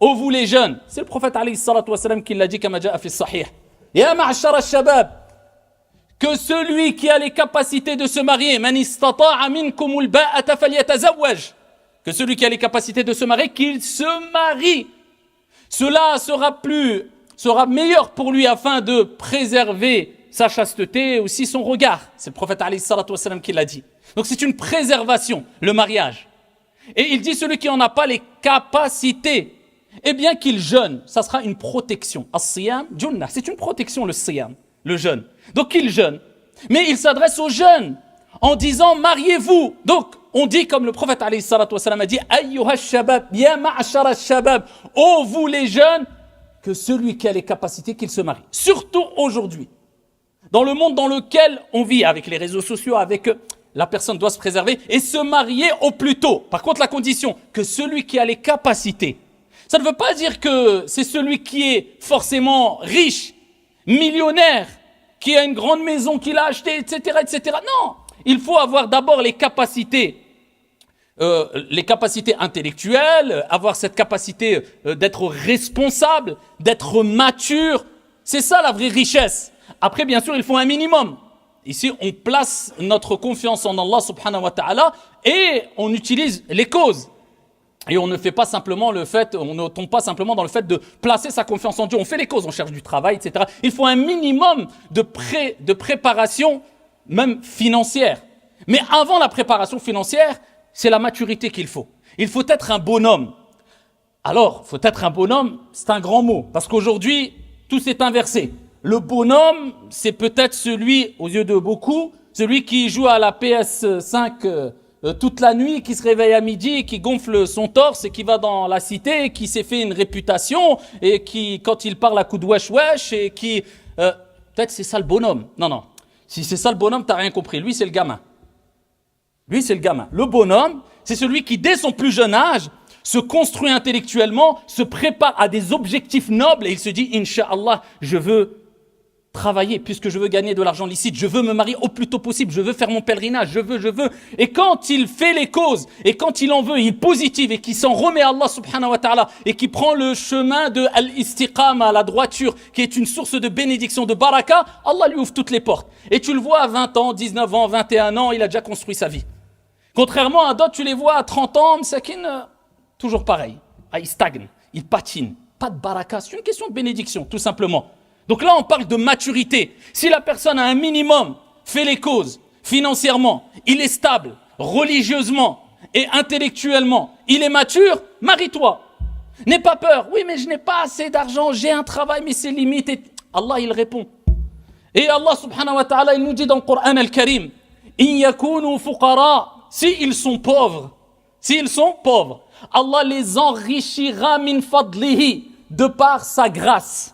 ô vous les jeunes, c'est le prophète alayhi salatu wa salam qui l'a dit comme ja'a fi sahih. Ya ma'ashara al-shabab, que celui qui a les capacités de se marier, man istata'a minkum al-ba'ata falyatazawwaj, que celui qui a les capacités de se marier, qu'il se marie. Cela sera meilleur pour lui afin de préserver sa chasteté et aussi son regard. C'est le prophète alayhi salatu wa salam qui l'a dit. Donc c'est une préservation, le mariage. Et il dit celui qui n'en a pas les capacités, eh bien qu'il jeûne, ça sera une protection. As-siyam junnah, c'est une protection le siyam, le jeûne. Donc qu'il jeûne. Mais il s'adresse aux jeunes en disant mariez-vous. Donc on dit comme le prophète alayhi salatu wa salam a dit ayyuha shabab ya ma'ashara shabab, ô vous les jeunes, que celui qui a les capacités qu'il se marie. Surtout aujourd'hui. Dans le monde dans lequel on vit, avec les réseaux sociaux, avec la personne doit se préserver et se marier au plus tôt. Par contre, la condition, que celui qui a les capacités. Ça ne veut pas dire que c'est celui qui est forcément riche, millionnaire, qui a une grande maison qu'il a achetée, etc., etc. Non, il faut avoir d'abord les capacités intellectuelles, avoir cette capacité d'être responsable, d'être mature. C'est ça la vraie richesse. Après, bien sûr, il faut un minimum. Ici, on place notre confiance en Allah subhanahu wa ta'ala et on utilise les causes. Et on ne fait pas simplement on ne tombe pas simplement dans le fait de placer sa confiance en Dieu. On fait les causes, on cherche du travail, etc. Il faut un minimum de préparation, même financière. Mais avant la préparation financière, c'est la maturité qu'il faut. Il faut être un bonhomme. Alors, faut être un bonhomme, c'est un grand mot. Parce qu'aujourd'hui, tout s'est inversé. Le bonhomme, c'est peut-être celui, aux yeux de beaucoup, celui qui joue à la PS5 toute la nuit, qui se réveille à midi, qui gonfle son torse et qui va dans la cité, qui s'est fait une réputation et qui, quand il parle à coup de wesh wesh et qui... peut-être c'est ça le bonhomme. Non. Si c'est ça le bonhomme, t'as rien compris. Lui, c'est le gamin. Le bonhomme, c'est celui qui, dès son plus jeune âge, se construit intellectuellement, se prépare à des objectifs nobles et il se dit, Inch'Allah, je veux travailler puisque je veux gagner de l'argent licite, je veux me marier au plus tôt possible, je veux faire mon pèlerinage, je veux. Et quand il fait les causes et quand il en veut, il est positif et qu'il s'en remet à Allah subhanahu wa ta'ala et qui prend le chemin de al-istiqama, la droiture, qui est une source de bénédiction, de baraka, Allah lui ouvre toutes les portes. Et tu le vois à 20 ans, 19 ans, 21 ans, il a déjà construit sa vie. Contrairement à d'autres, tu les vois à 30 ans, Msakin, toujours pareil. Il stagne, il patine. Pas de baraka, c'est une question de bénédiction, tout simplement. Donc là, on parle de maturité. Si la personne a un minimum, fait les causes, financièrement, il est stable, religieusement et intellectuellement, il est mature, marie-toi. N'aie pas peur. Oui, mais je n'ai pas assez d'argent, j'ai un travail, mais c'est limité. Allah, il répond. Et Allah, subhanahu wa ta'ala, il nous dit dans le Coran al-Karim, « In yakunu fuqara » s'ils sont pauvres, Allah les enrichira min fadlihi, de par sa grâce.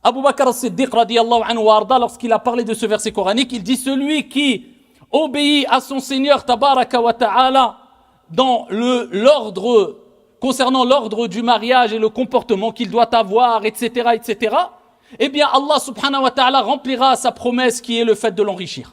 Abu Bakr as-Siddiq radiyallahu anhu wa arda, lorsqu'il a parlé de ce verset coranique, il dit celui qui obéit à son Seigneur tabaraka wa ta'ala dans l'ordre, concernant l'ordre du mariage et le comportement qu'il doit avoir, etc., eh bien Allah subhanahu wa ta'ala remplira sa promesse qui est le fait de l'enrichir.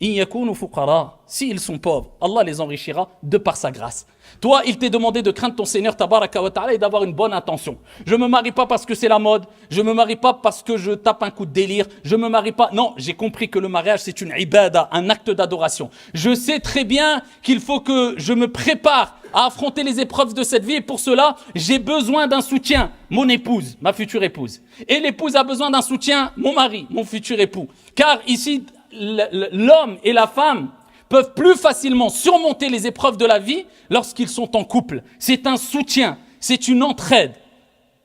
In yakunu fuqara, s'ils sont pauvres, Allah les enrichira de par sa grâce. Toi, il t'est demandé de craindre ton Seigneur tabaraka wa ta'ala et d'avoir une bonne intention. Je me marie pas parce que c'est la mode, je me marie pas parce que je tape un coup de délire, je me marie pas. Non, j'ai compris que le mariage c'est une ibada, un acte d'adoration. Je sais très bien qu'il faut que je me prépare à affronter les épreuves de cette vie et pour cela, j'ai besoin d'un soutien, mon épouse, ma future épouse. Et l'épouse a besoin d'un soutien, mon mari, mon futur époux. Car ici, l'homme et la femme peuvent plus facilement surmonter les épreuves de la vie lorsqu'ils sont en couple. C'est un soutien, c'est une entraide.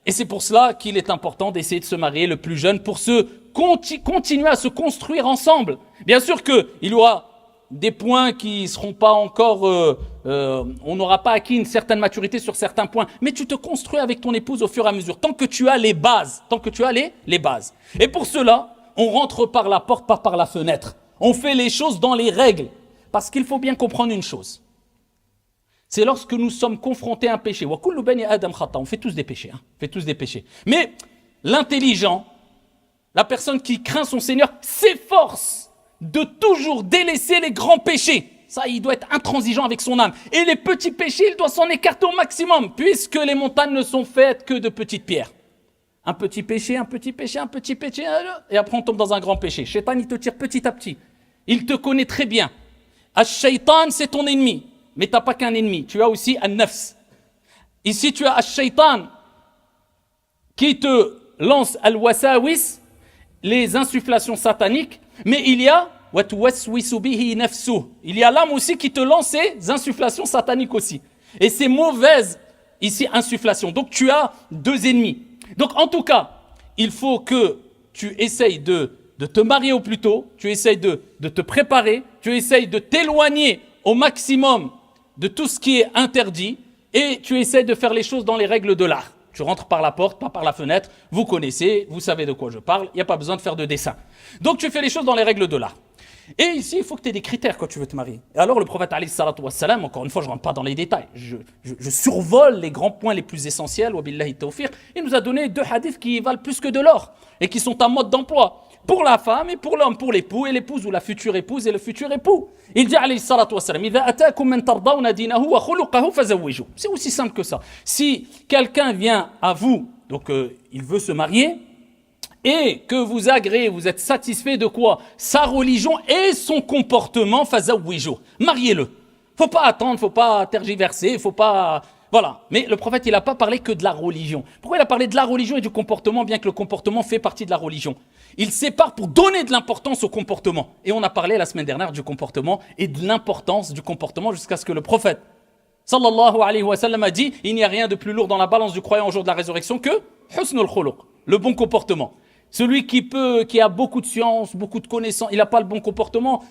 Et c'est pour cela qu'il est important d'essayer de se marier le plus jeune pour continuer à se construire ensemble. Bien sûr qu'il y aura des points qui seront pas encore, on n'aura pas acquis une certaine maturité sur certains points, mais tu te construis avec ton épouse au fur et à mesure, tant que tu as les bases, les bases. Et pour cela, on rentre par la porte, pas par la fenêtre. On fait les choses dans les règles. Parce qu'il faut bien comprendre une chose. C'est lorsque nous sommes confrontés à un péché. On fait tous des péchés. Mais l'intelligent, la personne qui craint son Seigneur, s'efforce de toujours délaisser les grands péchés. ça, il doit être intransigeant avec son âme. Et les petits péchés, il doit s'en écarter au maximum, puisque les montagnes ne sont faites que de petites pierres. Un petit péché, un petit péché, un petit péché, et après on tombe dans un grand péché. Shaitan, il te tire petit à petit. Il te connaît très bien. Ash-Shaytan, c'est ton ennemi. Mais tu n'as pas qu'un ennemi, tu as aussi un nafs. Ici, tu as Ash-Shaytan qui te lance al-wasawis, les insufflations sataniques, mais il y a l'âme aussi qui te lance ces insufflations sataniques aussi. Et ces mauvaises ici insufflations. Donc tu as deux ennemis. Donc en tout cas, il faut que tu essayes de te marier au plus tôt, tu essayes de te préparer, tu essayes de t'éloigner au maximum de tout ce qui est interdit et tu essayes de faire les choses dans les règles de l'art. Tu rentres par la porte, pas par la fenêtre, vous connaissez, vous savez de quoi je parle, il n'y a pas besoin de faire de dessin. Donc tu fais les choses dans les règles de l'art. Et ici, il faut que tu aies des critères quand tu veux te marier. Et alors le prophète alayhi salatu wassalam, encore une fois, je ne rentre pas dans les détails, je survole les grands points les plus essentiels, wa billahi tawfiq, il nous a donné 2 hadiths qui valent plus que de l'or et qui sont un mode d'emploi pour la femme et pour l'homme, pour l'époux et l'épouse ou la future épouse et le futur époux. Il dit alayhi salatu wassalam, idha ataakum man tardawna dinahu wa khuluquhu fazawwiju. C'est aussi simple que ça. Si quelqu'un vient à vous, donc il veut se marier, et que vous agréez, vous êtes satisfait de quoi? Sa religion et son comportement, fazawwiju. Mariez-le. Faut pas attendre, faut pas tergiverser, faut pas... Voilà. Mais le prophète, il n'a pas parlé que de la religion. Pourquoi il a parlé de la religion et du comportement, bien que le comportement fait partie de la religion? Il sépare pour donner de l'importance au comportement. Et on a parlé la semaine dernière du comportement et de l'importance du comportement jusqu'à ce que le prophète, sallallahu alayhi wa sallam, a dit, il n'y a rien de plus lourd dans la balance du croyant au jour de la résurrection que husnul khuluq, le bon comportement. Celui qui a beaucoup de science, beaucoup de connaissances, il n'a pas le bon comportement,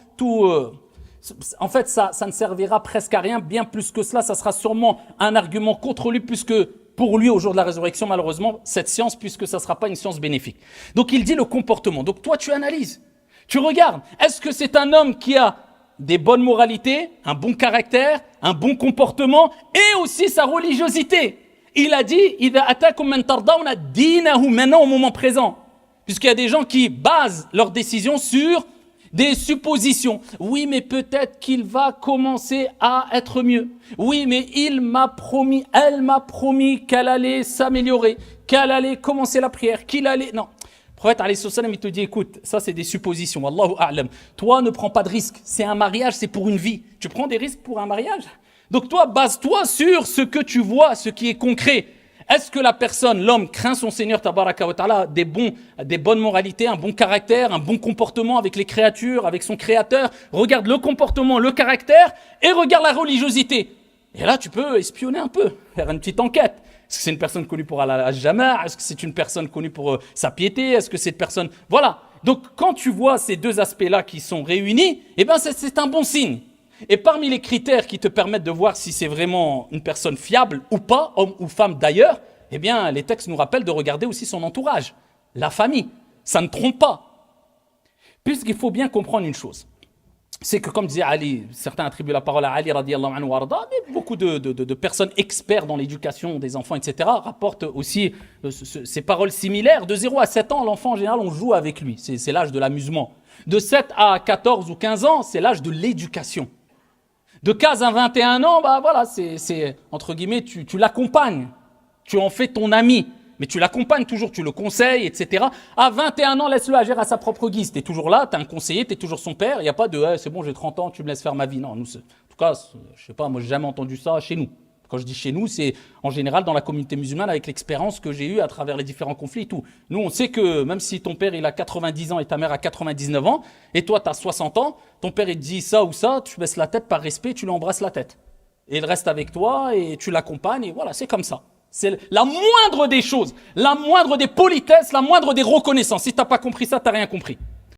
en fait, ça ne servira presque à rien. Bien plus que cela, ça sera sûrement un argument contre lui, puisque pour lui, au jour de la résurrection, malheureusement, cette science, puisque ça ne sera pas une science bénéfique. Donc, il dit le comportement. Donc, toi, tu analyses, tu regardes. Est-ce que c'est un homme qui a des bonnes moralités, un bon caractère, un bon comportement, et aussi sa religiosité? Il a dit, idha atakum man tardawna dinahu, maintenant au moment présent. Puisqu'il y a des gens qui basent leurs décisions sur des suppositions. Oui, mais peut-être qu'il va commencer à être mieux. Oui, mais elle m'a promis qu'elle allait s'améliorer, qu'elle allait commencer la prière, qu'il allait... Non. Le prophète, alayhi salam, il te dit, écoute, ça c'est des suppositions. Wallahu a'lam. Toi, ne prends pas de risques. C'est un mariage, c'est pour une vie. Tu prends des risques pour un mariage? Donc toi, base-toi sur ce que tu vois, ce qui est concret. Est-ce que la personne, l'homme, craint son Seigneur tabaraka wa ta'ala, des bonnes moralités, un bon caractère, un bon comportement avec les créatures, avec son créateur? Regarde le comportement, le caractère et regarde la religiosité. Et là, tu peux espionner un peu, faire une petite enquête. Est-ce que c'est une personne connue pour Allah Jama'? Est-ce que c'est une personne connue pour sa piété? Est-ce que c'est une personne... Voilà. Donc, quand tu vois ces deux aspects-là qui sont réunis, eh ben, c'est un bon signe. Et parmi les critères qui te permettent de voir si c'est vraiment une personne fiable ou pas, homme ou femme d'ailleurs, eh bien, les textes nous rappellent de regarder aussi son entourage, la famille. Ça ne trompe pas. Puisqu'il faut bien comprendre une chose. C'est que, comme disait Ali, certains attribuent la parole à Ali, radiyallahu anhu warda, mais beaucoup de personnes experts dans l'éducation des enfants, etc., rapportent aussi ces paroles similaires. De 0 à 7 ans, l'enfant, en général, on joue avec lui. C'est l'âge de l'amusement. De 7 à 14 ou 15 ans, c'est l'âge de l'éducation. De 15 à 21 ans, bah voilà, c'est entre guillemets, tu l'accompagnes, tu en fais ton ami, mais tu l'accompagnes toujours, tu le conseilles, etc. À 21 ans, laisse-le agir à sa propre guise. Tu es toujours là, tu es un conseiller, tu es toujours son père, il n'y a pas de c'est bon, j'ai 30 ans, tu me laisses faire ma vie. Non, nous, en tout cas, je sais pas, moi, j'ai jamais entendu ça chez nous. Quand je dis chez nous, c'est en général dans la communauté musulmane avec l'expérience que j'ai eue à travers les différents conflits et tout. Nous, on sait que même si ton père il a 90 ans et ta mère a 99 ans, et toi tu as 60 ans, ton père il te dit ça ou ça, tu baisses la tête par respect, tu lui embrasses la tête. Et il reste avec toi et tu l'accompagnes et voilà, c'est comme ça. C'est la moindre des choses, la moindre des politesses, la moindre des reconnaissances. Si tu n'as pas compris ça, tu n'as rien compris.